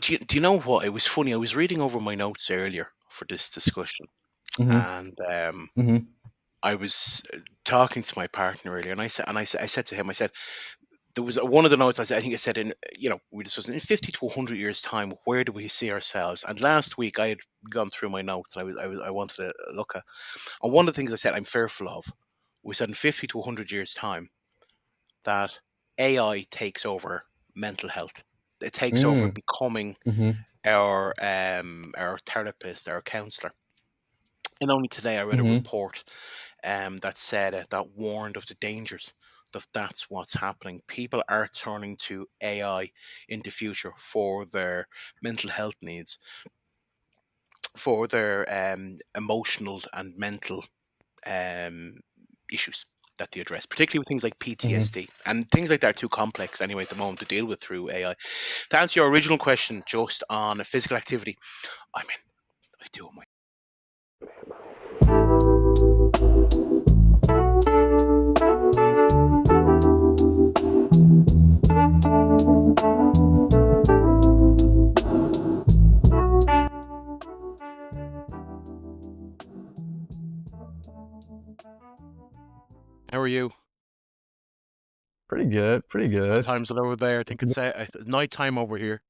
Do you know what? It was funny. I was reading over my notes earlier for this discussion, Mm-hmm. and Mm-hmm. I was talking to my partner earlier, and I said to him, I said there was one of the notes. I think I said in we discussed in 50 to 100 years time, where do we see ourselves? And last week I had gone through my notes, and I wanted to look at, and one of the things I said I'm fearful of, we said in 50 to 100 years time that AI takes over mental health. It takes over Mm. becoming Mm-hmm. our therapist, our counselor. And only today I read a Mm-hmm. report that said that warned of the dangers that that's what's happening. People are turning to AI in the future for their mental health needs, for their emotional and mental um, issues that they address, particularly with things like Mm-hmm. PTSD and things like that are too complex anyway at the moment to deal with through AI. To answer your original question, just on physical activity, I mean, I do it. How are you? Pretty good. Pretty What good. time's it over there? I think it's night time over here.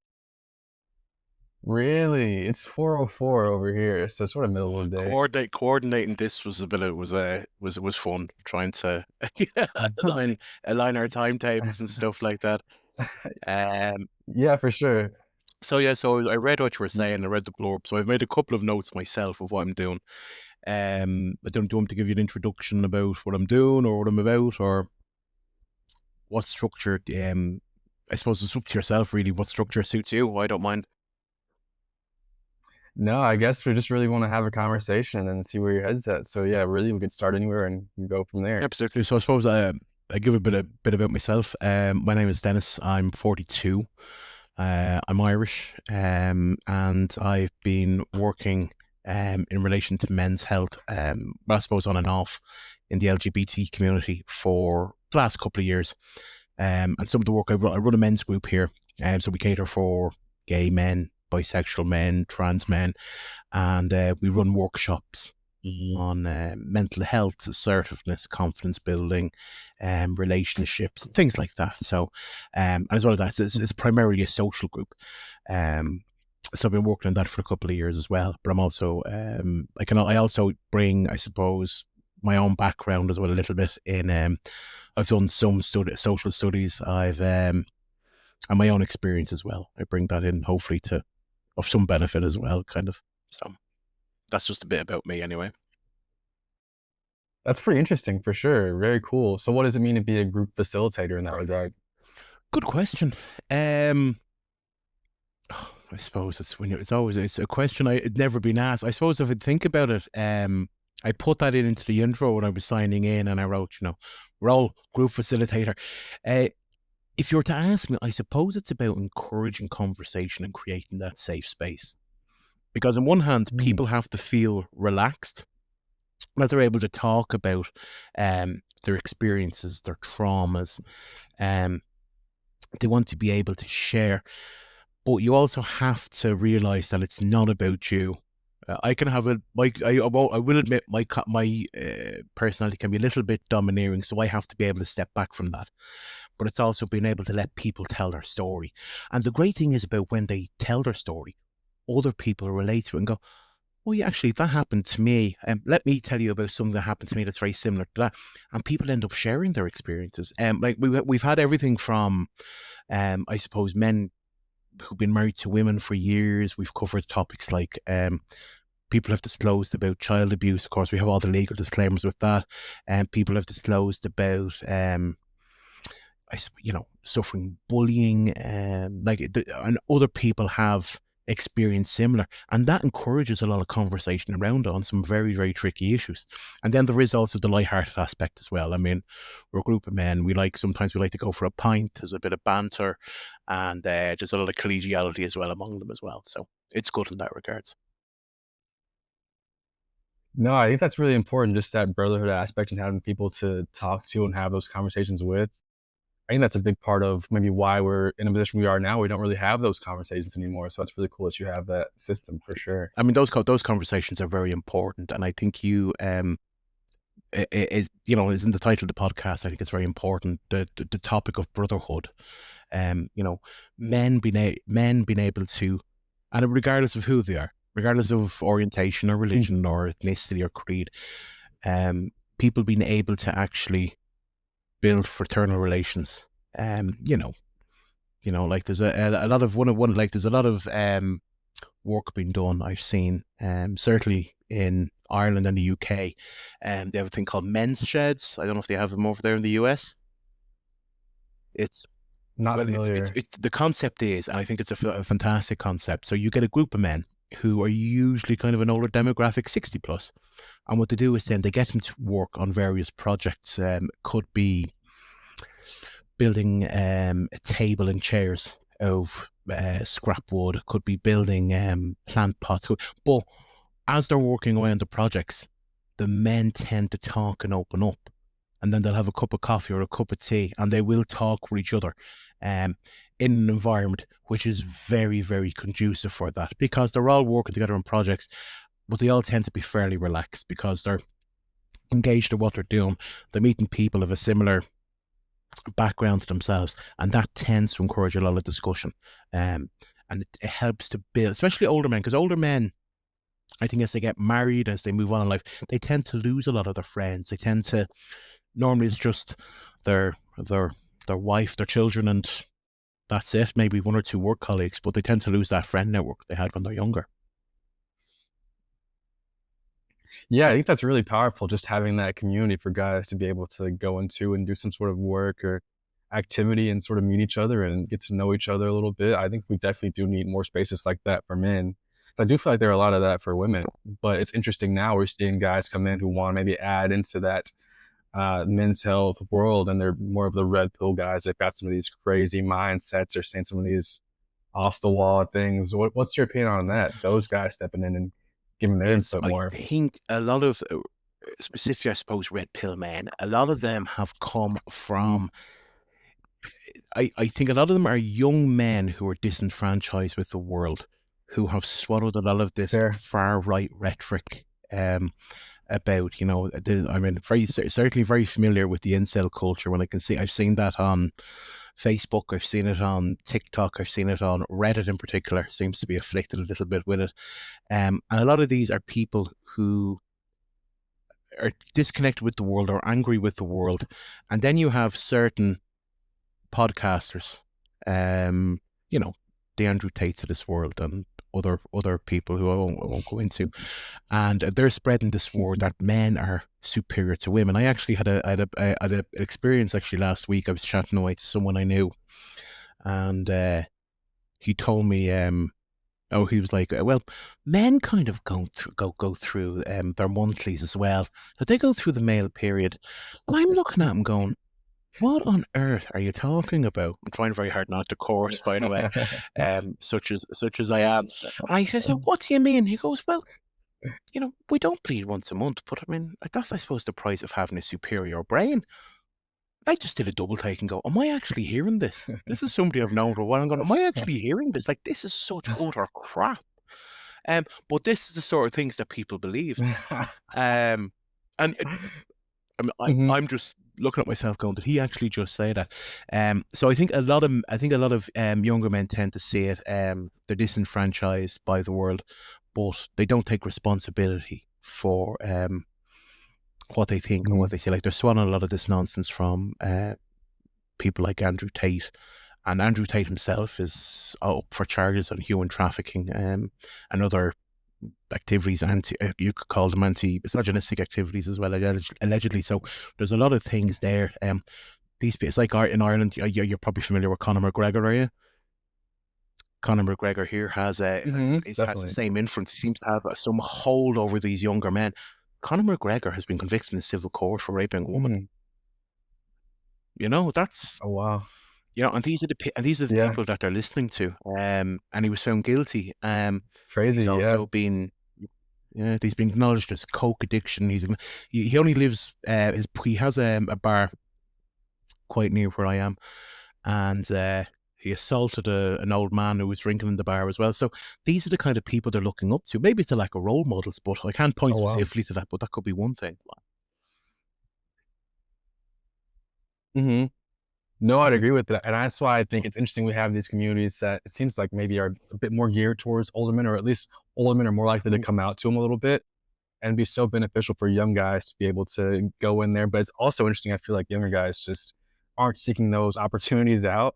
Really? It's 4:04 over here, so it's sort of middle of the day. Coordinating this was a bit of was fun trying to align our timetables and stuff like that. Um, Yeah, for sure. so yeah, so I read what you were saying. I read the blurb, so I've made a couple of notes myself of what I'm doing. I don't do want to give you an introduction about what I'm doing or what I'm about or what structure. I suppose it's up to yourself really. What structure suits you? I don't mind. No, I guess we just really want to have a conversation and see where your head's at. So yeah, really, we could start anywhere and go from there. Absolutely. So I suppose I give a bit about myself. My name is Dennis. I'm 42. I'm Irish, and I've been working in relation to men's health, I suppose on and off in the LGBT community for the last couple of years. And some of the work I run a men's group here, so we cater for gay men, bisexual men, trans men, and we run workshops on mental health, assertiveness, confidence building, relationships, things like that. So, and as well as that, it's primarily a social group. Um, so I've been working on that for a couple of years as well. But I'm also, I also bring, I suppose, my own background as well a little bit in. I've done some social studies. I've and my own experience as well. I bring that in, hopefully, to of some benefit as well, kind of. So that's just a bit about me, anyway. That's pretty interesting for sure. Very cool. So what does it mean to be a group facilitator in that regard? Good question. Um, I suppose it's a question I had never been asked. I suppose if I think about it, I put that into the intro when I was signing in, and I wrote, role group facilitator. Uh, if you were to ask me, I suppose it's about encouraging conversation and creating that safe space. Because on one hand, Mm. people have to feel relaxed, that they're able to talk about their experiences, their traumas. Um, they want to be able to share, but you also have to realize that it's not about you. I can have I will admit my personality can be a little bit domineering, so I have to be able to step back from that. But it's also being able to let people tell their story. And the great thing is about when they tell their story, other people relate to it and go, "Oh, yeah, actually, that happened to me. Let me tell you about something that happened to me that's very similar to that." And people end up sharing their experiences. Like we've had everything from, I suppose, men who've been married to women for years. We've covered topics like people have disclosed about child abuse. Of course, we have all the legal disclaimers with that. And people have disclosed about, suffering bullying. And other people have experienced similar. And that encourages a lot of conversation around on some very, very tricky issues. And then there is also the light-hearted aspect as well. I mean, we're a group of men. Sometimes we like to go for a pint. There's a bit of banter, and there's a lot of collegiality as well among them as well. So it's good in that regards. No, I think that's really important, just that brotherhood aspect and having people to talk to and have those conversations with. I think that's a big part of maybe why we're in a position we are now. We don't really have those conversations anymore. So it's really cool that you have that system for sure. I mean, those conversations are very important, and I think you is is in the title of the podcast. I think it's very important, the topic of brotherhood. You know, men being able to, and regardless of who they are, regardless of orientation or Mm. religion or ethnicity or creed, um, people being able to actually build fraternal relations. Like there's a lot of one like there's a lot of work being done. I've seen certainly in Ireland and the UK, they have a thing called men's sheds. I don't know if they have them over there in the US. It's Not well, familiar. the concept is, and I think it's a fantastic concept. So you get a group of men who are usually kind of an older demographic, 60 plus, and what they do is then they get them to work on various projects. Could be building a table and chairs of scrap wood. It could be building plant pots. But as they're working away on the projects, the men tend to talk and open up, and then they'll have a cup of coffee or a cup of tea, and they will talk with each other, um, in an environment which is very, very conducive for that, because they're all working together on projects, but they all tend to be fairly relaxed because they're engaged in what they're doing. They're meeting people of a similar background to themselves, and that tends to encourage a lot of discussion. Um, and it helps to build, especially older men, because older men, I think, as they get married, as they move on in life, they tend to lose a lot of their friends. They tend to normally it's just their their their wife, their children, and that's it. Maybe one or two work colleagues, but they tend to lose that friend network they had when they're younger. Yeah, I think that's really powerful, just having that community for guys to be able to go into and do some sort of work or activity and sort of meet each other and get to know each other a little bit. I think we definitely do need more spaces like that for men. 'Cause I do feel like there are a lot of that for women, but it's interesting now we're seeing guys come in who want to maybe add into that men's health world, and they're more of the red pill guys. They've got some of these crazy mindsets or saying some of these off the wall things. What's your opinion on that? Those guys stepping in and giving their Is input I more. think a lot of, specifically, I suppose, red pill men, a lot of them have come Mm, from, I think a lot of them are young men who are disenfranchised with the world, who have swallowed a lot of this fair. far right rhetoric. About, I mean, certainly very familiar with the incel culture. When I've seen that on Facebook, I've seen it on TikTok, I've seen it on Reddit in particular, seems to be afflicted a little bit with it. And a lot of these are people who are disconnected with the world or angry with the world. And then you have certain podcasters, um, you know, the Andrew Tates of this world and other people who I won't go into, and they're spreading this word that men are superior to women. I actually had an experience actually last week. I was chatting away to someone I knew, and he told me, oh, he was like, well, men kind of go through their monthlies as well. But they go through the male period, and I'm looking at him going, what on earth are you talking about? I'm trying very hard not to chorus, by the way, such as I am. And I says, "Oh, what do you mean?" He goes, "Well, we don't bleed once a month, but I mean, that's, I suppose, the price of having a superior brain." I just did a double take and go, "Am I actually hearing this? This is somebody I've known for a while." I'm going, "Am I actually hearing this? Like, this is such utter crap." But this is the sort of things that people believe. Um, and Mhm. I'm just looking at myself going, did he actually just say that? So I think a lot of younger men tend to see it. They're disenfranchised by the world, but they don't take responsibility for what they think and what Mhm. they say. Like they're swallowing a lot of this nonsense from people like Andrew Tate. And Andrew Tate himself is up for charges on human trafficking and other activities, you could call them anti-misogynistic activities as well, allegedly. So there's a lot of things there. These it's like art in Ireland. You're probably familiar with Conor McGregor, are you? Conor McGregor here Mhm. has the Definitely. same influence. He seems to have some hold over these younger men. Conor McGregor has been convicted in civil court for raping a woman. Mm. That's Oh, wow. and these are the Yeah. people that they're listening to. And he was found guilty. He's Crazy, yeah. also been Yeah, he's been acknowledged as coke addiction. He only lives he has a bar quite near where I am, and he assaulted an old man who was drinking in the bar as well. So these are the kind of people they're looking up to. Maybe it's a lack of role models, but I can't point Oh wow. specifically to that. But that could be one thing. Hmm. No, I'd agree with that. And that's why I think it's interesting we have these communities that it seems like maybe are a bit more geared towards older men, or at least older men are more likely to come out to them a little bit and be so beneficial for young guys to be able to go in there. But it's also interesting. I feel like younger guys just aren't seeking those opportunities out.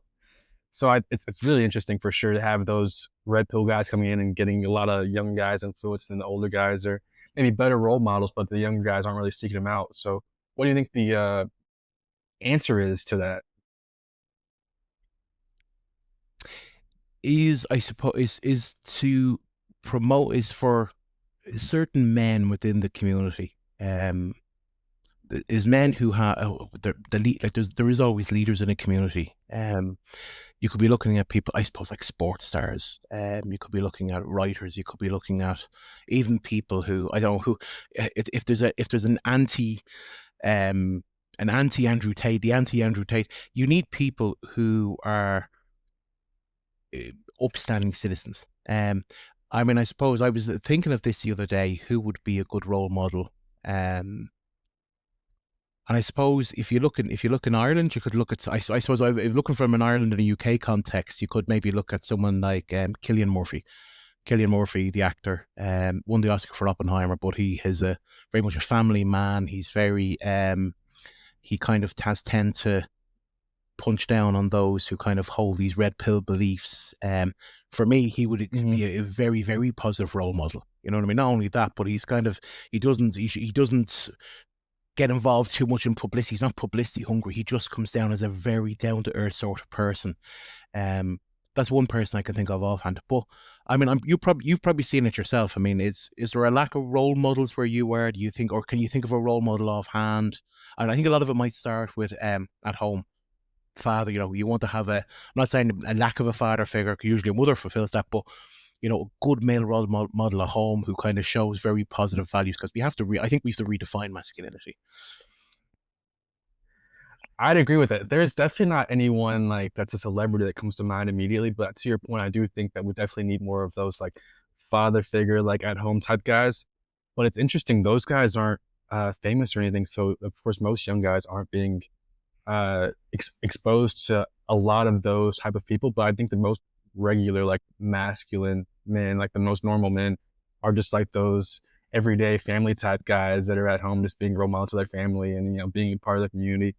So it's really interesting for sure to have those red pill guys coming in and getting a lot of young guys influenced, and the older guys are maybe better role models, but the younger guys aren't really seeking them out. So what do you think the answer is to that? Is I suppose is to promote is for certain men within the community. Is men who have the lead, like there is always leaders in a community. You could be looking at people, I suppose, like sports stars. You could be looking at writers. You could be looking at even people who I don't know who. If there's um an anti Andrew Tate, the anti Andrew Tate, you need people who are upstanding citizens. I mean, I suppose I was thinking of this the other day. Who would be a good role model? Um, and I suppose if you look in Ireland, you could look at. I suppose if looking from an Ireland and a UK context, you could maybe look at someone like Killian Murphy. Killian Murphy, the actor, won the Oscar for Oppenheimer, but he is a very much a family man. He's very he kind of has tend to punch down on those who kind of hold these red pill beliefs. For me, he would Hmm. be a very, very positive role model. You know what I mean? Not only that, but he's kind of he doesn't get involved too much in publicity. He's not publicity hungry. He just comes down as a very down to earth sort of person. Um, that's one person I can think of offhand. But I mean, you've probably seen it yourself. I mean, is there a lack of role models where you were? Do you think, or can you think of a role model offhand? And I think a lot of it might start with at home father. You know, you want to have a. I'm not saying a lack of a father figure. Usually, a mother fulfills that, but you know, a good male role model at home who kind of shows very positive values because we have to. I think we have to redefine masculinity. I'd agree with it. There's definitely not anyone like that's a celebrity that comes to mind immediately, but to your point, I do think that we definitely need more of those like father figure, like at home type guys. But it's interesting; those guys aren't famous or anything, so of course most young guys aren't being exposed to a lot of those type of people. But I think the most regular, like masculine men, like the most normal men, are just like those everyday family type guys that are at home just being role model to their family and being a part of the community.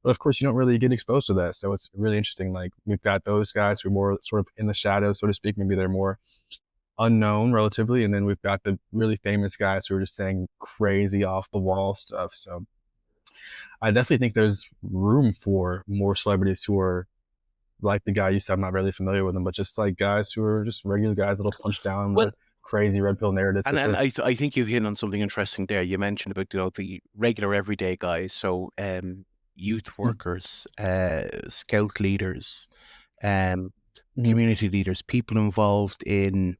But of course, you don't really get exposed to that, so it's really interesting. Like we've got those guys who are more sort of in the shadows, so to speak. Maybe they're more unknown relatively, and then we've got the really famous guys who are just saying crazy off the wall stuff. So I definitely think there's room for more celebrities who are like the guy you said. I'm not really familiar with them, but just like guys who are just regular guys that'll punch down Well, the crazy red pill narratives for and sure. I think you hit on something interesting there. You mentioned about the regular everyday guys, so youth workers, scout leaders, um, Mm-hmm. community leaders, people involved in,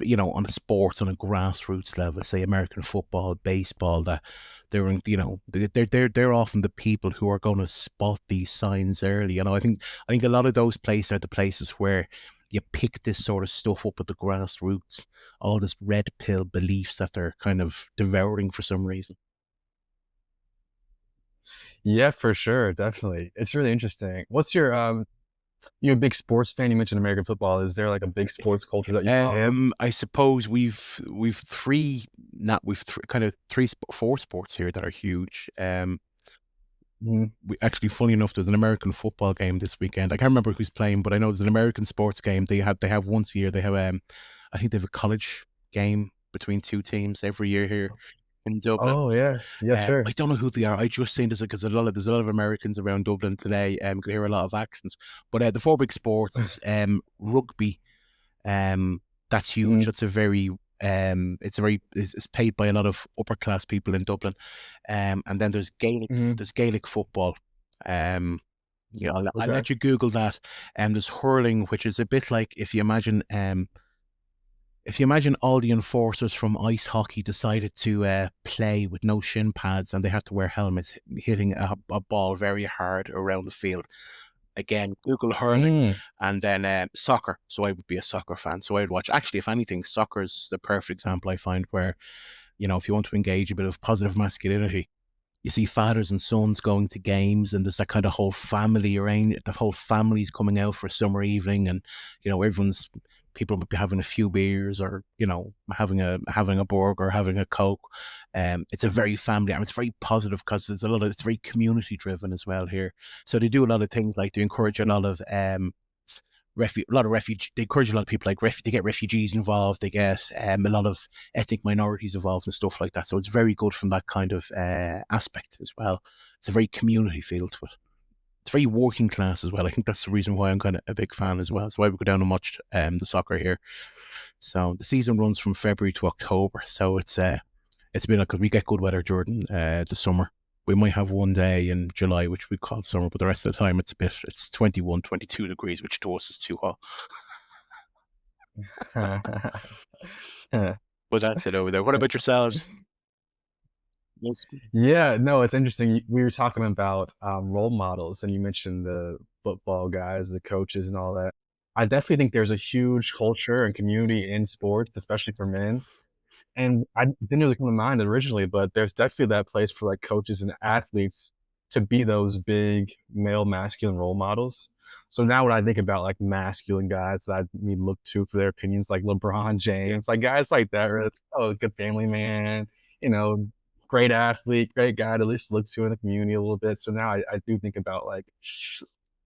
you know, on a sports on a grassroots level, say American football, baseball, that you know, they're often the people who are going to spot these signs early. You know, I think a lot of those places are the places where you pick this sort of stuff up at the grassroots, all this red pill beliefs that they're kind of devouring for some reason. Yeah, for sure, definitely. It's really interesting. What's your you're a big sports fan. You mentioned American football. Is there like a big sports culture that you follow? I suppose we've three not we've kind of four sports here that are huge. Mhm. We actually, funny enough, there's an American football game this weekend. I can't remember who's playing, but I know there's an American sports game. They have once a year. They have I think they have a college game between two teams every year here in Dublin. Oh yeah, yeah, I sure. don't know who they are. I just seen this because there's a lot of Americans around Dublin today. You can hear a lot of accents. But the four big sports is rugby. That's huge. Mhm, That's a very it's paid by a lot of upper class people in Dublin. And then mhm. there's Gaelic football. Um, yeah, I'll Okay. let you Google that. And there's hurling, which is a bit like if you imagine if you imagine all the enforcers from ice hockey decided to play with no shin pads and they had to wear helmets, hitting a ball very hard around the field. Again, Google hurling, Mm. and then soccer. So I would be a soccer fan. So I would watch. Actually, if anything, soccer is the perfect example I find where, if you want to engage a bit of positive masculinity, you see fathers and sons going to games, and there's that kind of whole family around. The whole family's coming out for a summer evening, and everyone's people might be having a few beers, or having a burger, or having a coke. It's a very family, and it's very positive because it's very community driven as well here. So they do a lot of things like they encourage a lot of they encourage a lot of people like they get refugees involved, they get a lot of ethnic minorities involved and stuff like that. So it's very good from that kind of aspect as well. It's a very community feel to it. It's very working class as well. I think that's the reason why I'm kind of a big fan as well. So I would go down and watch the soccer here. So the season runs from February to October. So it's been like, because we get good weather during the summer. We might have one day in July, which we call summer, but the rest of the time it's 21, 22 degrees, which to us is too hot. But that's it over there. What about yourselves? Yes. Yeah, no, it's interesting. We were talking about role models, and you mentioned the football guys, the coaches, and all that. I definitely think there's a huge culture and community in sports, especially for men. And I didn't really come to mind originally, but there's definitely that place for like coaches and athletes to be those big male masculine role models. So now when I think about like masculine guys that I need to look to for their opinions, like LeBron James, like guys like that, are, oh, good family man, you know, great athlete, great guy to at least look to in the community a little bit. So now I do think about like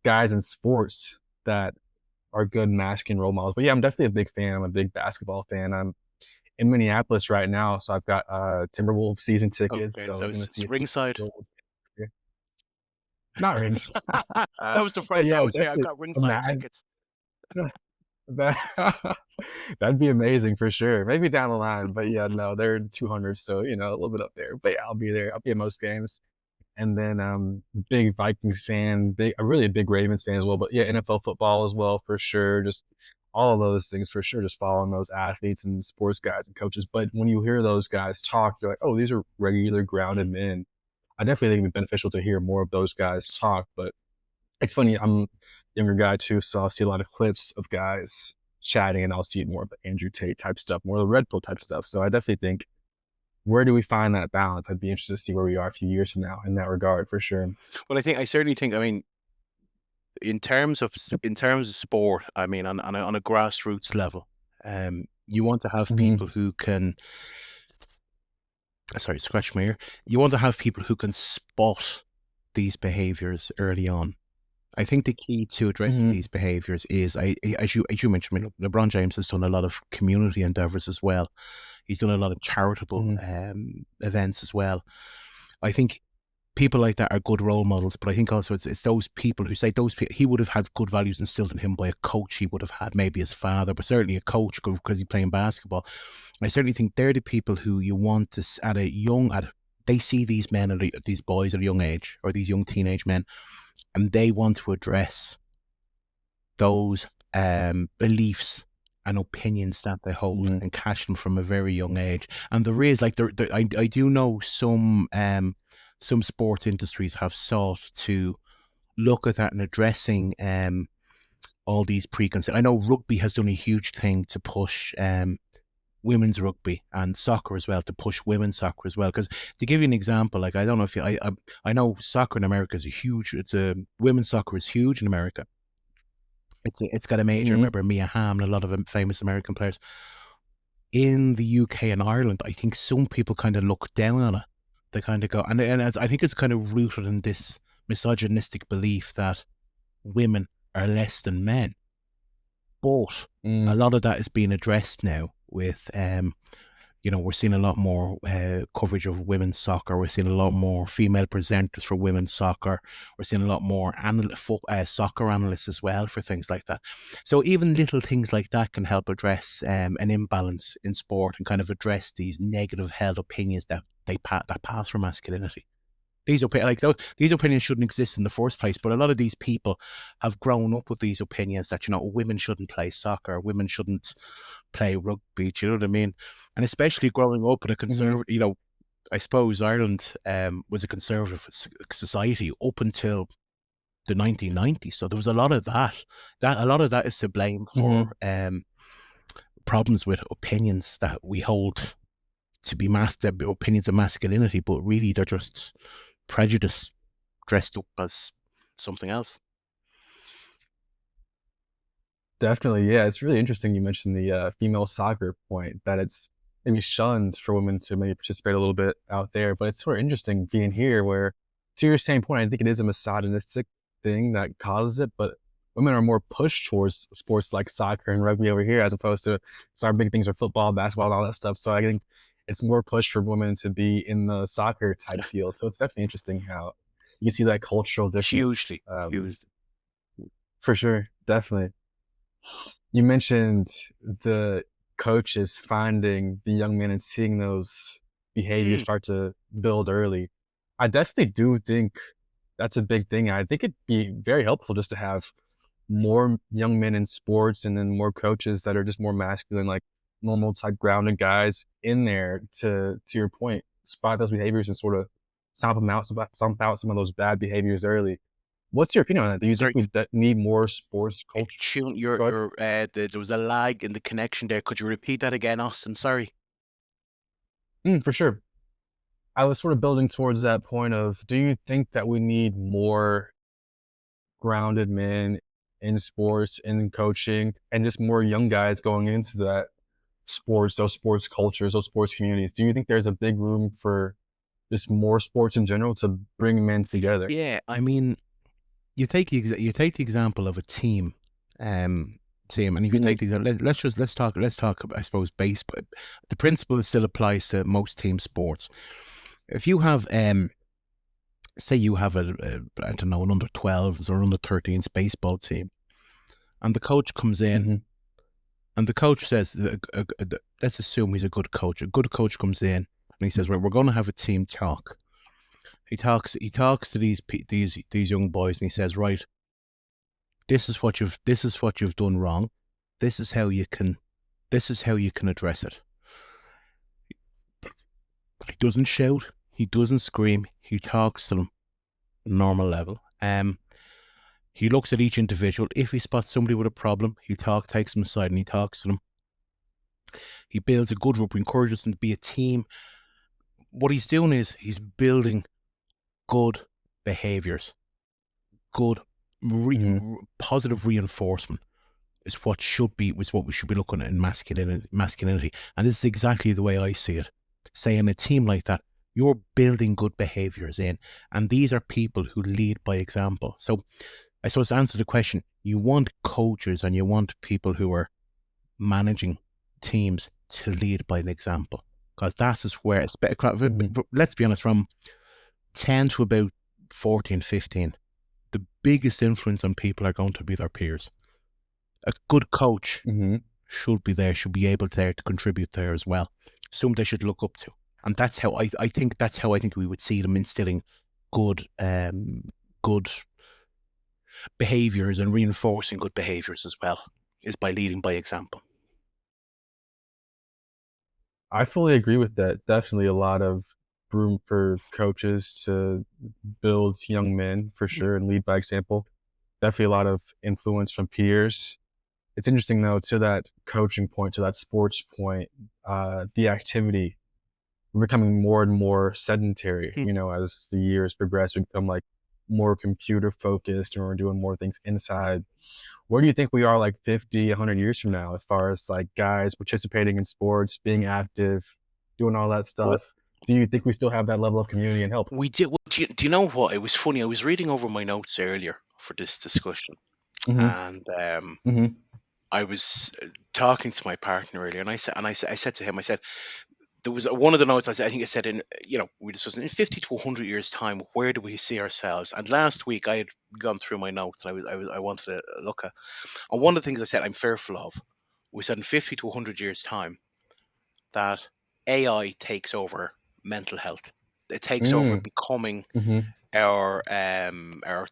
guys in sports that are good masculine role models. But yeah, I'm definitely a big fan. I'm a big basketball fan. I'm in Minneapolis right now, so I've got Timberwolves season tickets. Okay, So so we're gonna it's see a few ringside. Timberwolves here. Not rings, That was the but phrase I yeah, would say. I definitely. got ringside Imagine tickets. that. That'd be amazing for sure. Maybe down the line, but yeah, no, they're 200, so a little bit up there. But yeah, I'll be there. I'll be at most games. And then big Vikings fan, really a big Ravens fan as well. But yeah, NFL football as well for sure. Just all of those things for sure. Just following those athletes and sports guys and coaches. But when you hear those guys talk, you're like, oh, these are regular grounded men. I definitely think it'd be beneficial to hear more of those guys talk. But it's funny, I'm a younger guy too, so I'll see a lot of clips of guys chatting, and I'll see more of the Andrew Tate type stuff, more of the Red Pill type stuff. So I definitely think, where do we find that balance? I'd be interested to see where we are a few years from now in that regard, for sure. Well, I certainly think. I mean, in terms of sport, I mean, on a grassroots level, you want to have Mhm, people who can. Sorry, scratch my ear. You want to have people who can spot these behaviors early on. I think the key to addressing mhm, these behaviors is, as you mentioned, I mean, LeBron James has done a lot of community endeavors as well. He's done a lot of charitable mhm, events as well. I think people like that are good role models, but I think also it's those people who say those people, he would have had good values instilled in him by a coach he would have had, maybe his father, but certainly a coach because he's playing basketball. I certainly think they're the people who you want to they see these men or these boys at a young age, or these young teenage men, and they want to address those beliefs and opinions that they hold mhm, and catch them from a very young age. And there is like I do know some sports industries have sought to look at that and addressing all these preconceptions. I know rugby has done a huge thing to push women's rugby, and soccer as well, to push women's soccer as well. Because to give you an example, like, I don't know if I know soccer in America is a huge. It's a women's soccer is huge in America. It's got a major. mhm, Remember Mia Hamm and a lot of famous American players in the UK and Ireland. I think some people kind of look down on it. They kind of go, I think it's kind of rooted in this misogynistic belief that women are less than men. But a mhm, lot of that is being addressed now with we're seeing a lot more coverage of women's soccer. We're seeing a lot more female presenters for women's soccer. We're seeing a lot more soccer analysts as well for things like that. So even little things like that can help address an imbalance in sport and kind of address these negative held opinions that that pass for masculinity. these opinions shouldn't exist in the first place. But a lot of these people have grown up with these opinions that women shouldn't play soccer, women shouldn't play rugby. Do you know what I mean? And especially growing up in a Hmm. conservative, I suppose Ireland was a conservative society up until the 1990s. So there was a lot of that. A lot of that is to blame for Hmm. problems with opinions that we hold to be opinions of masculinity, but really they're just prejudice dressed up as something else. Definitely, yeah. It's really interesting you mentioned the female soccer point that it's maybe shunned for women to maybe participate a little bit out there, but it's sort of interesting being here where, to your same point, I think it is a misogynistic thing that causes it, but women are more pushed towards sports like soccer and rugby over here as opposed to so our big things are football, basketball, and all that stuff. So I think it's more pushed for women to be in the soccer type field. So it's definitely interesting how you see that cultural difference. Hugely, hugely. For sure, definitely. You mentioned the coaches finding the young men and seeing those behaviors Mm. start to build early. I definitely do think that's a big thing. I think it'd be very helpful just to have more young men in sports and then more coaches that are just more masculine, like normal type grounded guys in there to your point, spot those behaviors and sort of stomp out some of those bad behaviors early. What's your opinion on that? Do you think Sorry, we need more sports culture? Tune, Go ahead. there was a lag in the connection there. Could you repeat that again, Austin? Sorry. For sure. I was sort of building towards that point of, do you think that we need more grounded men in sports and in coaching and just more young guys going into that sports, those sports cultures, those sports communities? Do you think there's a big room for just more sports in general to bring men together? Yeah, I mean, you take the example of a um, team, and if you Mhm. take the example, let's talk. I suppose baseball. The principle still applies to most team sports. If you have say you have I don't know, an under 12s or under 13s baseball team, and the coach comes in Mhm. and the coach says, let's assume he's a good coach. A good coach comes in and he says, right, we're going to have a team talk. He talks to these young boys and he says, right, this is what you've done wrong. This is how you can this is how you can address it. He doesn't shout. He doesn't scream. He talks to them normal level. He looks at each individual. If he spots somebody with a problem, takes them aside and he talks to them. He builds a good group, encourages them to be a team. What he's doing is he's building good behaviors, good Mhm. positive reinforcement is what we should be looking at in masculinity. And this is exactly the way I see it. Say in a team like that, you're building good behaviors in, and these are people who lead by example. So I suppose to answer the question, you want coaches and you want people who are managing teams to lead by an example, because that's just where Mhm. let's be honest, from 10 to about 14, 15, the biggest influence on people are going to be their peers. A good coach Mhm. should be able to contribute there as well. Someone they should look up to. And that's how I think we would see them instilling good good behaviours and reinforcing good behaviours as well, is by leading by example. I fully agree with that. Definitely a lot of room for coaches to build young men for sure and lead by example. Definitely a lot of influence from peers. It's interesting though, to that coaching point, to that sports point, the activity, we're becoming more and more sedentary, Hmm. as the years progress, we become like more computer focused and we're doing more things inside. Where do you think we are like 50, 100 years from now as far as like guys participating in sports, being active, doing all that Well, stuff? Do you think we still have that level of community and help? we did. Well, do you know what? It was funny. I was reading over my notes earlier for this discussion, Mhm. and Mhm. I was talking to my partner earlier, and I said to him, I said, there was one of the notes I think I said in we discussed in 50 to 100 years time, where do we see ourselves? And last week I had gone through my notes and I wanted to look at, and one of the things I said I'm fearful of, we said in 50 to 100 years time that AI takes over mental health. It takes over Mm, becoming mhm, our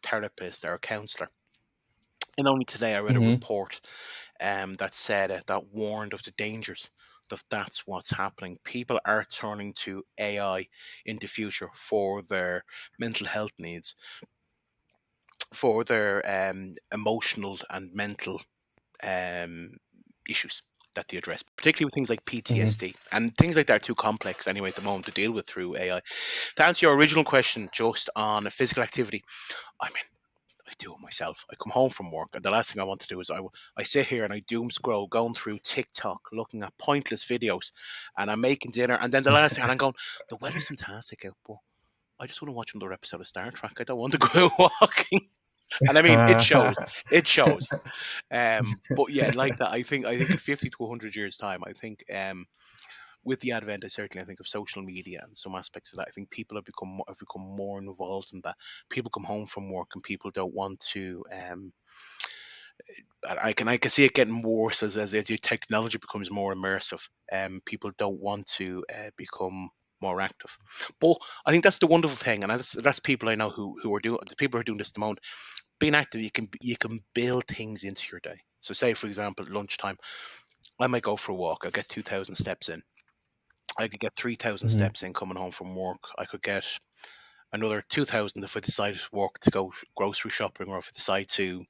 therapist, our counselor. And only today I read a mhm, report that said that warned of the dangers that that's what's happening. People are turning to AI in the future for their mental health needs, for their emotional and mental um, issues that they address, particularly with things like mhm. PTSD and things like that are too complex anyway at the moment to deal with through AI. To answer your original question, just on physical activity, I mean, I do it myself. I come home from work, and the last thing I want to do is I sit here and I doom scroll, going through TikTok, looking at pointless videos, and I'm making dinner, and then the last thing, and I'm going, the weather's fantastic out, but I just want to watch another episode of Star Trek. I don't want to go out walking. And I mean, it shows. It shows. But yeah, like that, I think in 50 to 100 years time, I think with the advent, I certainly I think of social media and some aspects of that. I think people have become more involved in that. People come home from work and people don't want to. I can see it getting worse as the technology becomes more immersive. People don't want to become more active. But I think that's the wonderful thing, and that's people I know who are doing the people who are doing this at the moment. Being active, you can build things into your day. So, say for example, at lunchtime, I might go for a walk. I get 2,000 steps in. I could get 3,000 Mhm. steps in coming home from work. I could get another 2,000 if I decide to work to go grocery shopping, or if I decide to,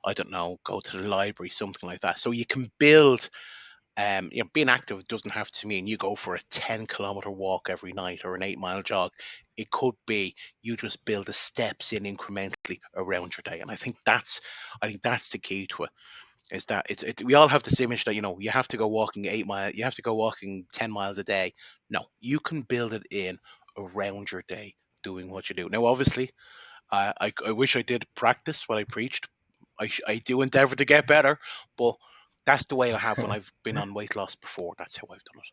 I don't know, go to the library, something like that. So you can build. Being active doesn't have to mean you go for a 10-kilometer walk every night or an 8-mile jog. It could be you just build the steps in incrementally around your day, and I think that's the key to it. Is that we all have this image that you have to go walking 8 miles, you have to go walking 10 miles a day. No, you can build it in around your day, doing what you do. Now, obviously, I wish I did practice what I preached. I do endeavor to get better, but that's the way I have when I've been on weight loss before. That's how I've done it.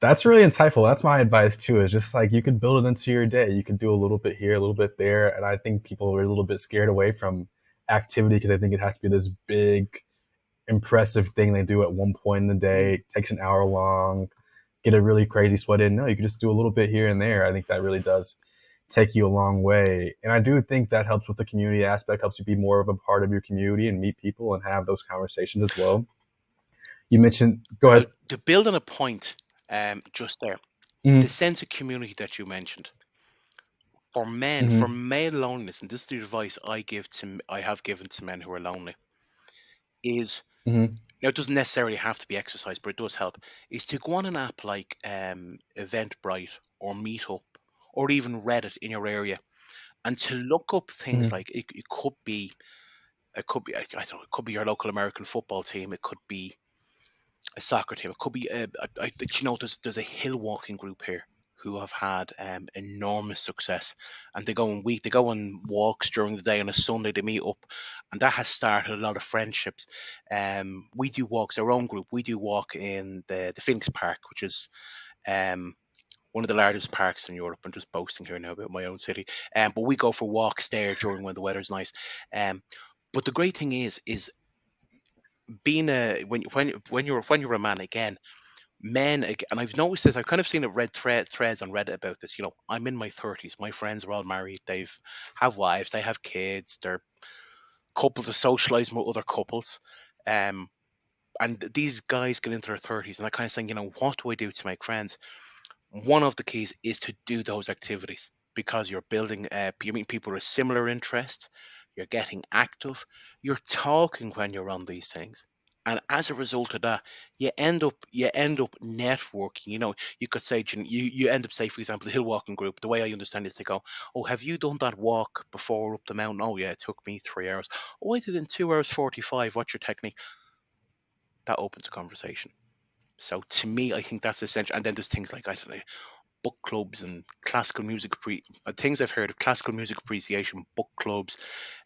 That's really insightful. That's my advice too. Is just like you can build it into your day. You can do a little bit here, a little bit there, and I think people are a little bit scared away from activity because I think it has to be this big, impressive thing they do at one point in the day. Mm. It takes an hour long. Get a really crazy sweat in. No, you can just do a little bit here and there. I think that really does take you a long way. And I do think that helps with the community aspect, helps you be more of a part of your community and meet people and have those conversations as well. You mentioned, go ahead. To build on a point, just there, the Mm-hmm. sense of community that you mentioned for men, for Mm-hmm. male loneliness, and this is the advice I have given to men who are lonely, is Mm-hmm. now it doesn't necessarily have to be exercise, but it does help. Is to go on an app like Eventbrite or Meetup or even Reddit in your area, and to look up things Mm-hmm. like it could be I don't know, it could be your local American football team, it could be a soccer team. It could be there's a hill walking group here who have had enormous success, and they go on walks during the day. On a Sunday they meet up, and that has started a lot of friendships. We do walks, our own group. We do walk in the Phoenix Park, which is um one of the largest parks in Europe. I'm just boasting here now about my own city. But we go for walks there during when the weather's nice. Um, but the great thing is being a when you're a man again, and I've noticed this. I've kind of seen it threads on Reddit about this. I'm in my 30s. My friends are all married. They've have wives. They have kids. They're couples are socializing with other couples. Um, and these guys get into their 30s, and they're kind of saying, what do I do to make friends? One of the keys is to do those activities because you're building. You meet people with similar interests. You're getting active. You're talking when you're on these things, and as a result of that, you end up networking. You could say you end up, say for example, the hill walking group. The way I understand it is they go, "Oh, have you done that walk before up the mountain?" "Oh yeah, it took me 3 hours." "Oh, I did it in 2 hours 45. What's your technique?" That opens a conversation. So to me, I think that's essential. And then there's things like, I don't know, book clubs and things I've heard of classical music appreciation book clubs.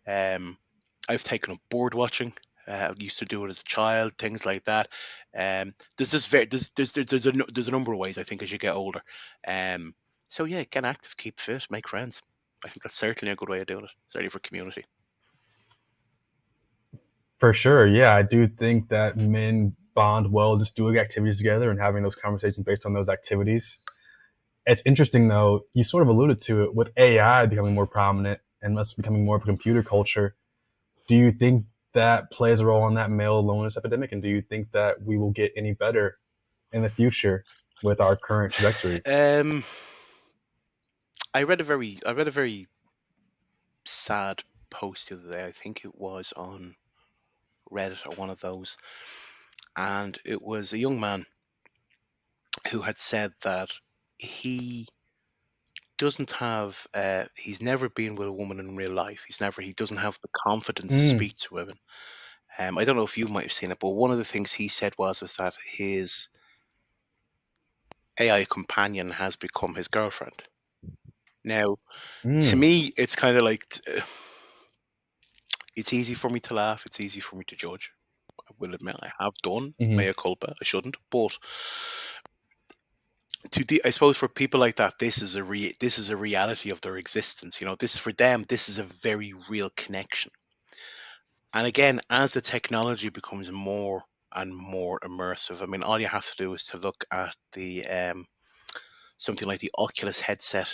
Um, I've taken up board watching. I used to do it as a child, things like that. There's this very there's a number of ways I think as you get older. Um, so yeah, get active, keep fit, make friends. I think that's certainly a good way of doing it, certainly for community. For sure. Yeah, I do think that men bond well just doing activities together and having those conversations based on those activities. It's interesting though. You sort of alluded to it with AI becoming more prominent and us becoming more of a computer culture. Do you think that plays a role in that male loneliness epidemic? And do you think that we will get any better in the future with our current trajectory? Um, I read a very sad post the other day. I think it was on Reddit or one of those, and it was a young man who had said that he doesn't have he's never been with a woman in real life. He doesn't have the confidence to Mm, speak to women. I don't know if you might have seen it, but one of the things he said was that his AI companion has become his girlfriend. Now, to mm, me, it's kind of like it's easy for me to laugh. It's easy for me to judge. I will admit I have done hmm. mea culpa. I shouldn't, but I suppose for people like that, this is a reality of their existence. You know, this for them, this is a very real connection. And again, as the technology becomes more and more immersive, I mean, all you have to do is to look at the something like the Oculus headset,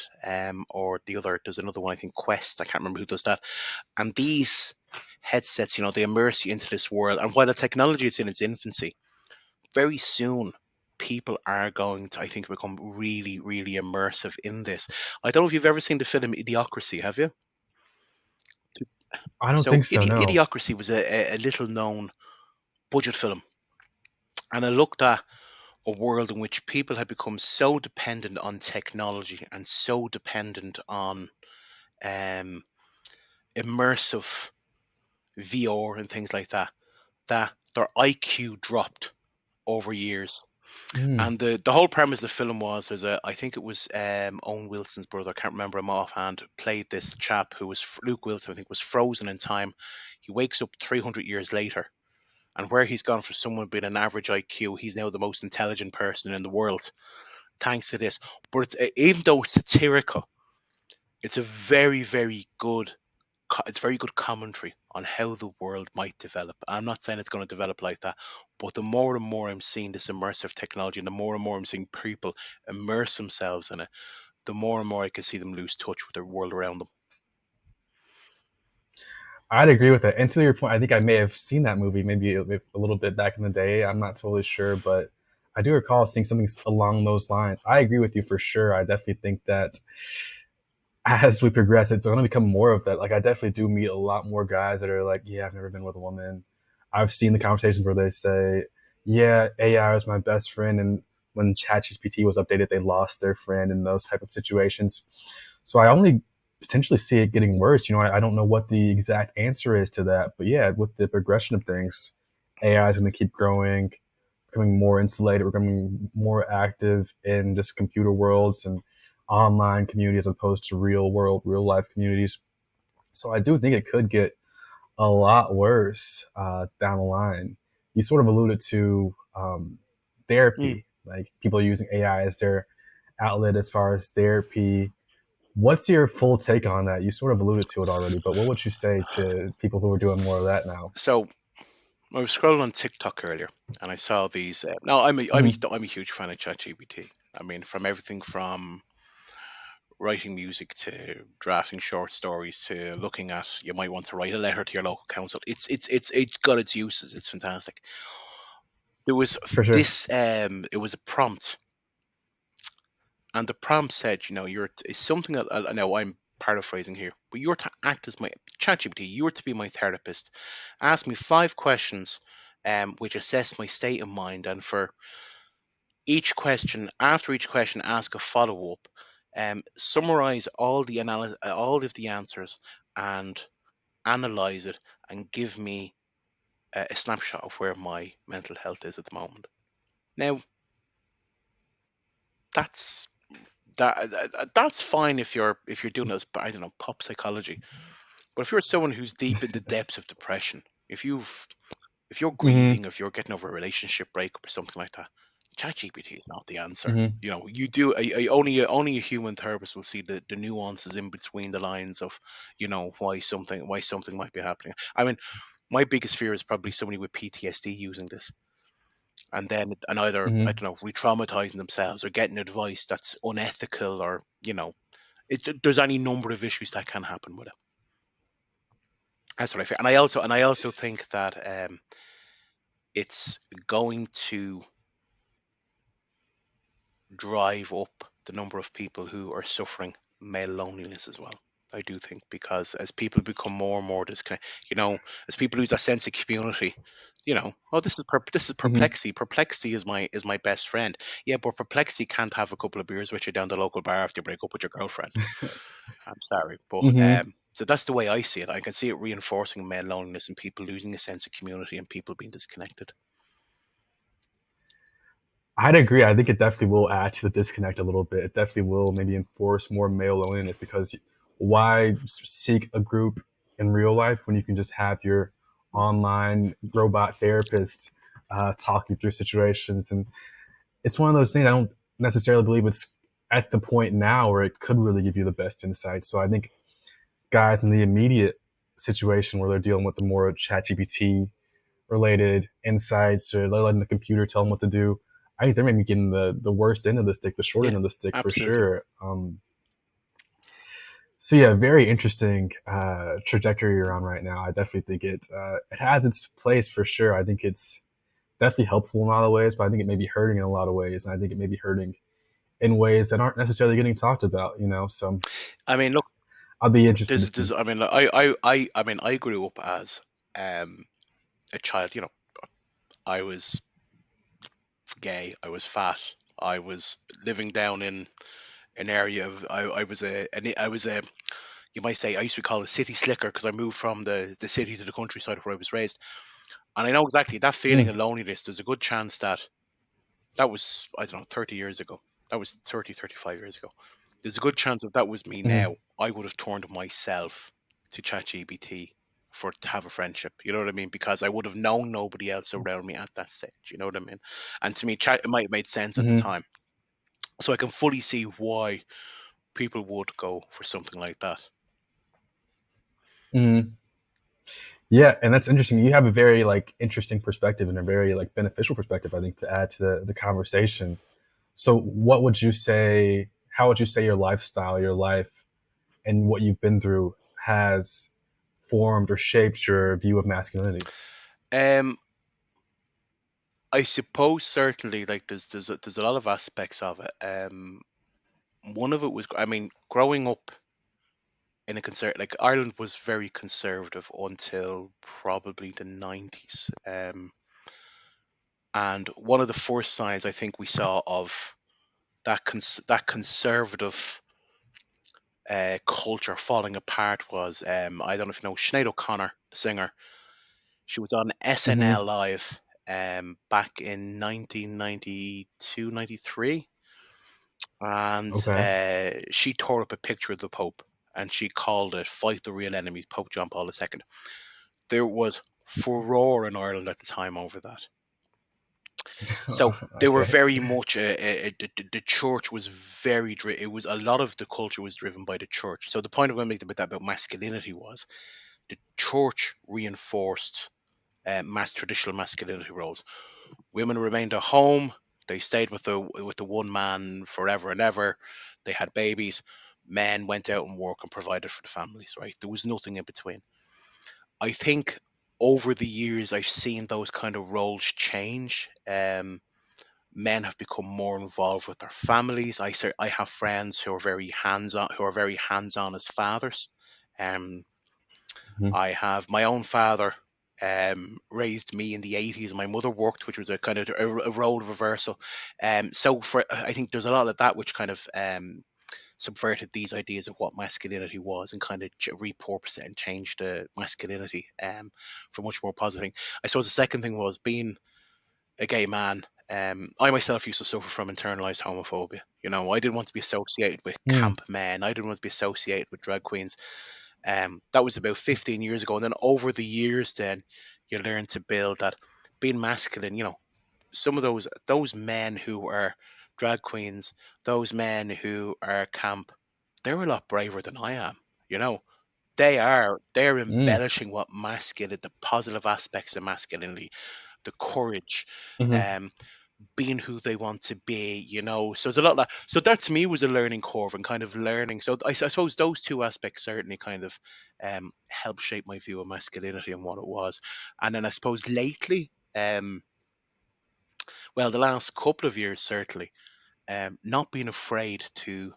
or there's another one I think Quest. I can't remember who does that. And these headsets, they immerse you into this world. And while the technology is in its infancy, very soon people are going to, I think, become really, really immersive in this. I don't know if you've ever seen the film Idiocracy, have you? I don't So think so. No. Idiocracy was a little known budget film, and it looked at a world in which people had become so dependent on technology and so dependent on um, immersive VR and things like that, that their IQ dropped over years. Mm, And the whole premise of the film was I think it was Owen Wilson's brother, I can't remember him offhand, played this chap who was Luke Wilson, I think, was frozen in time. He wakes up 300 years later, and where he's gone from someone being an average IQ, he's now the most intelligent person in the world, thanks to this. But even though it's satirical, it's a very, very good it's very good commentary on how the world might develop. I'm not saying it's going to develop like that, but the more and more I'm seeing this immersive technology, and the more and more I'm seeing people immerse themselves in it, the more and more I can see them lose touch with the world around them. I'd agree with it. And to your point, I think I may have seen that movie maybe a little bit back in the day. I'm not totally sure, but I do recall seeing something along those lines. I agree with you for sure. I definitely think that as we progress, it's going to become more of that. Like, I definitely do meet a lot more guys that are like, yeah, I've never been with a woman. I've seen the conversations where they say, yeah, AI is my best friend. And when ChatGPT was updated, they lost their friend in those type of situations. So I only potentially see it getting worse. I don't know what the exact answer is to that. But yeah, with the progression of things, AI is going to keep growing, becoming more insulated, becoming more active in just computer worlds and online community as opposed to real world, real life communities. So I do think it could get a lot worse down the line. You sort of alluded to Mm. therapy, like people using AI as their outlet as far as therapy. What's your full take on that? You sort of alluded to it already, but what would you say to people who are doing more of that now? So I was scrolling on TikTok earlier, and I saw these. No, Mm-hmm. I'm a huge fan of ChatGPT. I mean, from everything from writing music to drafting short stories to looking at, you might want to write a letter to your local council. It's got its uses. It's fantastic. There was For sure. this it was a prompt, and the prompt said, it's something that I know I'm paraphrasing here, but you're to act as my ChatGPT. You're to be my therapist. Ask me 5 questions, which assess my state of mind, and for after each question, ask a follow up. Summarize all of the answers, and analyze it, and give me a snapshot of where my mental health is at the moment. Now, that's that's fine if you're doing this, I don't know, pop psychology. But if you're someone who's deep in the depths of depression, if you're Mm-hmm. grieving, if you're getting over a relationship breakup or something like that, ChatGPT is not the answer. Mm-hmm. You do only a human therapist will see the nuances in between the lines of, why something might be happening. I mean, my biggest fear is probably somebody with PTSD using this. and then and either, I Mhm. don't know, re-traumatizing themselves or getting advice that's unethical, or there's any number of issues that can happen with it. That's what I feel, and I also think that it's going to drive up the number of people who are suffering male loneliness as well. I do think, because as people become more and more disconnected, as people lose that sense of community, oh, this is Mhm. perplexity. Perplexity is my best friend. Yeah, but perplexity can't have a couple of beers with you down the local bar after you break up with your girlfriend. I'm sorry, but Mhm. so that's the way I see it. I can see it reinforcing male loneliness and people losing a sense of community and people being disconnected. I'd agree. I think it definitely will add to the disconnect a little bit. It definitely will maybe enforce more male loneliness because why seek a group in real life when you can just have your online robot therapist talk you through situations? And it's one of those things I don't necessarily believe it's at the point now where it could really give you the best insight. So I think guys in the immediate situation where they're dealing with the more ChatGPT related insights or letting the computer tell them what to do. I think they're maybe getting the worst end of the stick, the short Yeah, end of the stick for absolutely. sure. So yeah, very interesting trajectory you're on right now. I definitely think it has its place for sure. I think it's definitely helpful in a lot of ways, but I think it may be hurting in a lot of ways, and I think it may be hurting in ways that aren't necessarily getting talked about. So I mean, look, I'll be interested to there's see. I mean, like, I grew up as um a child. I was gay, I was fat, I was living down in an area of I was a you might say I used to be called a city slicker because I moved from the city to the countryside where I was raised, and I know exactly that feeling of Mm, loneliness. There's a good chance that that was, I don't know, 30 years ago. That was 30, 35 years ago. There's a good chance if that was me mm, now, I would have turned myself to ChatGPT to have a friendship. You know what I mean? Because I would have known nobody else around me at that stage. You know what I mean? And to me, chat it might have made sense at the mm, time. So I can fully see why people would go for something like that. mm. Yeah, and that's interesting. You have a very like interesting perspective and a very like beneficial perspective, I think, to add to the conversation. So, what would you say? How would you say your lifestyle, your life, and what you've been through has formed or shaped your view of masculinity? Um, I suppose certainly, like, there's a lot of aspects of it. One of it was, I mean, growing up in a like, Ireland was very conservative until probably the 90s. And one of the first signs I think we saw of that conservative culture falling apart was, I don't know if you know Sinead O'Connor, the singer. She was on Mm-hmm. SNL Live back in 1992, 93, and Okay. she tore up a picture of the Pope and she called it "Fight the Real Enemy, Pope John Paul II." There was furore in Ireland at the time over that. So they were Okay. very much the church was very it was a lot of the culture was driven by the church. So the point I'm going to make about that about masculinity was the church reinforced traditional masculinity roles. Women remained at home. They stayed with the one man forever and ever. They had babies. Men went out and work and provided for the families. Right, there was nothing in between. I think over the years I've seen those kind of roles change. Men have become more involved with their families. I have friends who are very hands on as fathers. Um, Mm-hmm. I have my own father. Raised me in the 80s. My mother worked, which was a kind of a role reversal. So for I think there's a lot of that which kind of subverted these ideas of what masculinity was and kind of repurposed it and changed the masculinity for much more positive thing. I suppose the second thing was being a gay man. I myself used to suffer from internalized homophobia. I didn't want to be associated with Mm, camp men. I didn't want to be associated with drag queens. That was about 15 years ago. And then over the years, then you learn to build that being masculine. Some of those men who are drag queens, those men who are camp, they're a lot braver than I am. You know, they're mm, embellishing what masculine, the positive aspects of masculinity, the courage, Hmm. um, being who they want to be, So there's a lot of that. So that to me was a learning curve and kind of learning. So I suppose those two aspects certainly kind of helped shape my view of masculinity and what it was. And then I suppose lately, well, the last couple of years certainly, not being afraid to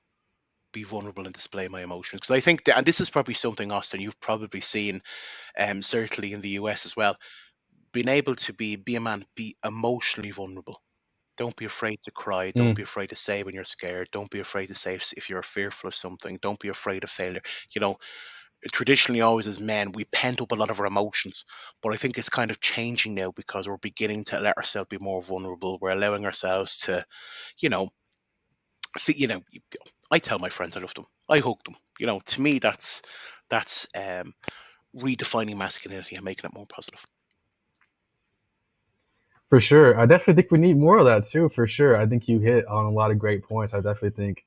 be vulnerable and display my emotions. Because I think that, and this is probably something, Austin, you've probably seen, certainly in the US as well, being able to be a man, be emotionally vulnerable. Don't be afraid to cry. Don't be Mm. afraid to say when you're scared. Don't be afraid to say if you're fearful of something. Don't be afraid of failure. You know, traditionally, always as men, we pent up a lot of our emotions, but I think it's kind of changing now because we're beginning to let ourselves be more vulnerable. We're allowing ourselves to, you know, you know, I tell my friends I love them. I hug them. To me, that's redefining masculinity and making it more positive. For sure. I definitely think we need more of that too, for sure. I think you hit on a lot of great points. I definitely think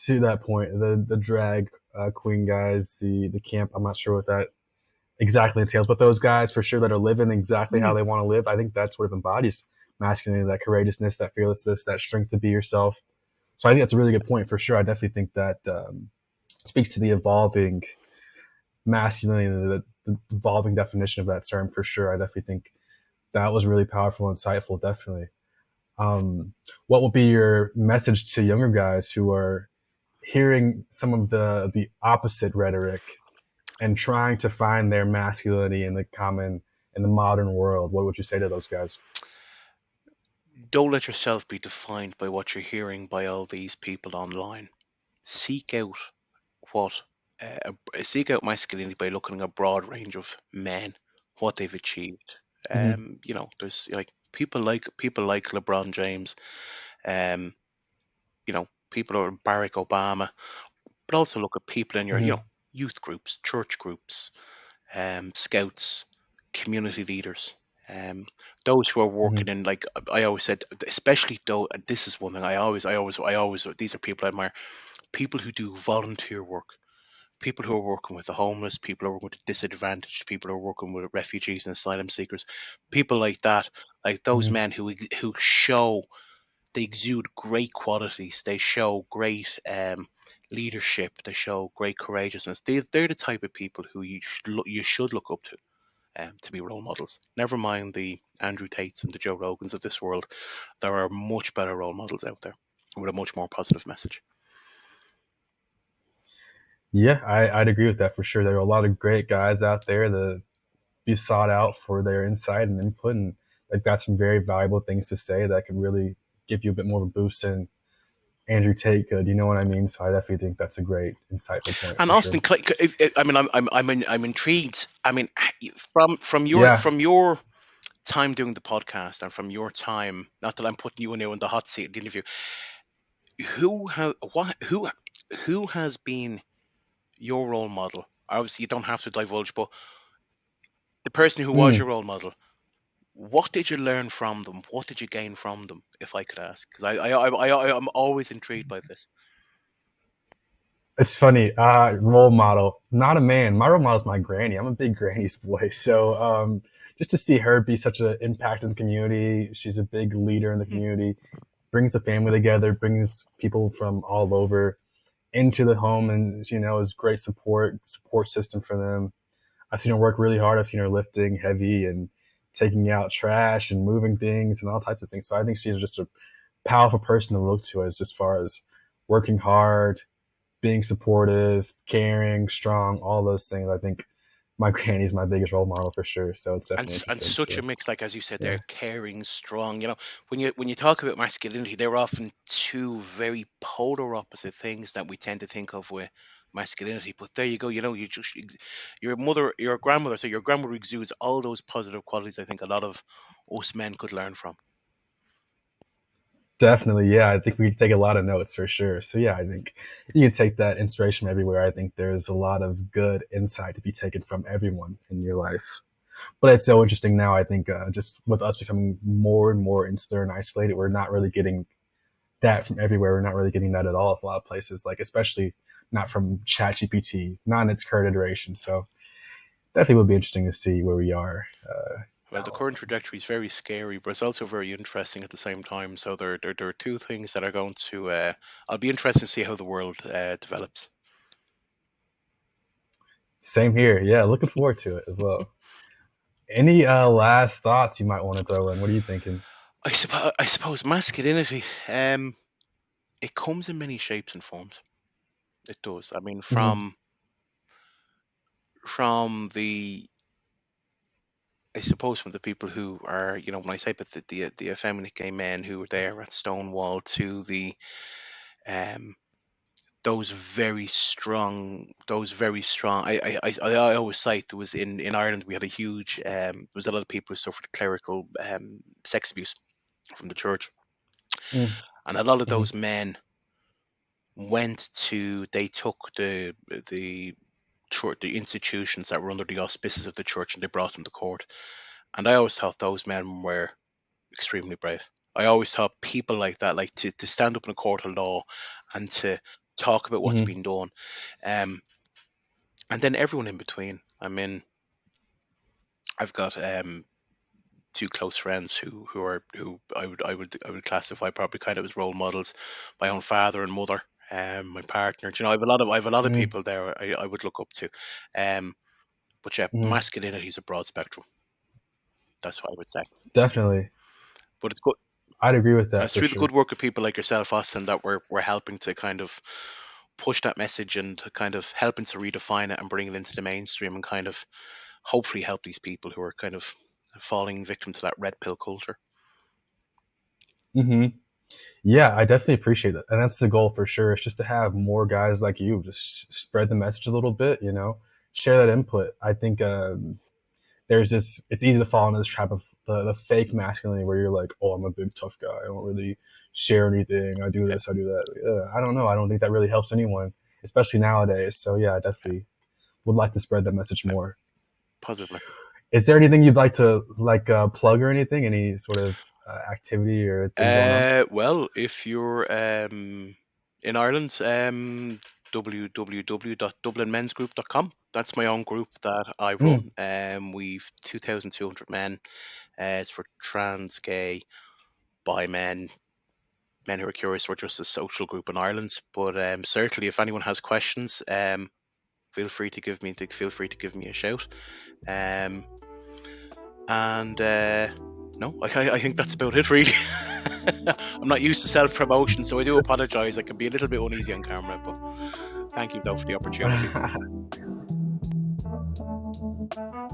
to that point, the drag queen guys, the camp, I'm not sure what that exactly entails, but those guys for sure that are living exactly how Mm. they want to live, I think that sort of embodies masculinity, that courageousness, that fearlessness, that strength to be yourself. So I think that's a really good point for sure. I definitely think that speaks to the evolving masculinity, the evolving definition of that term for sure. I definitely think that was really powerful and insightful, definitely. Um, what will be your message to younger guys who are hearing some of the opposite rhetoric and trying to find their masculinity in the modern world? What would you say to those guys? Don't let yourself be defined by what you're hearing by all these people online. Seek out what seek out masculinity by looking at a broad range of men, what they've achieved. Mm-hmm. There's like people like LeBron James, um, people or Barack Obama, but also look at people in your, Mm-hmm. youth groups, church groups, scouts, community leaders, um, those who are Mm-hmm. working in, like I always said, especially though, this is one thing I always, these are people I admire, people who do volunteer work, people who are working with the homeless, people who are working with the disadvantaged, people who are working with refugees and asylum seekers, people like that, like those Mm-hmm. men who show, they exude great qualities. They show great leadership. They show great courageousness. They're the type of people who you should look up to be role models. Never mind the Andrew Tates and the Joe Rogans of this world. There are much better role models out there with a much more positive message. Yeah, I'd agree with that for sure. There are a lot of great guys out there that be sought out for their insight and input, and they've got some very valuable things to say that could really give you a bit more of a boost than Andrew Tate could. You know what I mean? So I definitely think that's a great, insightful point And for sure. Austin, I mean, I'm intrigued. I mean, from your Yeah. from your time doing the podcast and from your time, not that I'm putting you in the hot seat in the interview, who has been your role model? Obviously, you don't have to divulge, but the person who was Mm. your role model, what did you learn from them? What did you gain from them, if I could ask? Because I'm always intrigued by this. It's funny. Role model, not a man. My role model is my granny. I'm a big granny's boy. So just to see her be such an impact in the community, she's a big leader in the Hmm. community, brings the family together, brings people from all over into the home, and is great support system for them. I've seen her work really hard. I've seen her lifting heavy and taking out trash and moving things and all types of things. So I think she's just a powerful person to look to as far as working hard, being supportive, caring, strong, all those things. I think my granny's my biggest role model for sure. So it's and definitely s- and interesting. such a So mix, like as you said, yeah, they're caring, strong. When you talk about masculinity, they're often two very polar opposite things that we tend to think of with masculinity. But there you go. Your grandmother. So your grandmother exudes all those positive qualities. I think a lot of us men could learn from. definitely. Yeah, I think we can take a lot of notes for sure. So yeah, I think you can take that inspiration from everywhere. I think there's a lot of good insight to be taken from everyone in your life. But it's so interesting now. I think just with us becoming more and more insular and isolated, we're not really getting that from everywhere. We're not really getting that at all. At a lot of places, like especially not from ChatGPT, not in its current iteration. So definitely would be interesting to see where we are. Well, the current trajectory is very scary, but it's also very interesting at the same time. So there are two things that are going to. I'll be interested to see how the world develops. Same here. Yeah, looking forward to it as well. Any last thoughts you might want to throw in? What are you thinking? I suppose masculinity. It comes in many shapes and forms. It does. I mean, Hmm. from the I suppose from the people who are, when I say but the effeminate gay men who were there at Stonewall to the um those very strong. I always cite there was in Ireland we had a huge there was a lot of people who suffered clerical sex abuse from the church, and a lot of Hmm. those men they took the church, the institutions that were under the auspices of the church, and they brought them to court. And I always thought those men were extremely brave. I always thought people like that, like to stand up in a court of law and to talk about what's Hmm. been done. Um, and then everyone in between. I mean, I've got two close friends who I would classify probably kind of as role models. My own father and mother, my partner. You know, I have a lot of Hmm. people there I would look up to. Um, but yeah, Hmm. masculinity is a broad spectrum. That's what I would say. Definitely, But it's good. I'd agree with that It's for through the good sure. work of people like yourself, Austin, that we're helping to kind of push that message and to kind of helping to redefine it and bring it into the mainstream and kind of hopefully help these people who are kind of falling victim to that red pill culture. Hmm. Yeah, I definitely appreciate it, and that's the goal for sure. It's just to have more guys like you just spread the message a little bit. Share that input. I think there's this. It's easy to fall into this trap of the fake masculinity where you're like, oh, I'm a big tough guy. I don't really share anything. I do Yeah, this. I do that. I don't know. I don't think that really helps anyone, especially nowadays. So yeah, I yeah, definitely would like to spread that message yeah, more. positively. Is there anything you'd like to plug or anything? Any sort of activity or thing going on? Well, if you're in Ireland, www.dublinmensgroup.com. That's my own group that I Mm, run. We've 2,200 men. It's for trans, gay, bi men, men who are curious. We're just a social group in Ireland. But certainly, if anyone has questions, feel free to give me a shout. Um, and no, I think that's about it, really. I'm not used to self promotion, so I do apologize. I can be a little bit uneasy on camera, but thank you, though, for the opportunity. mm.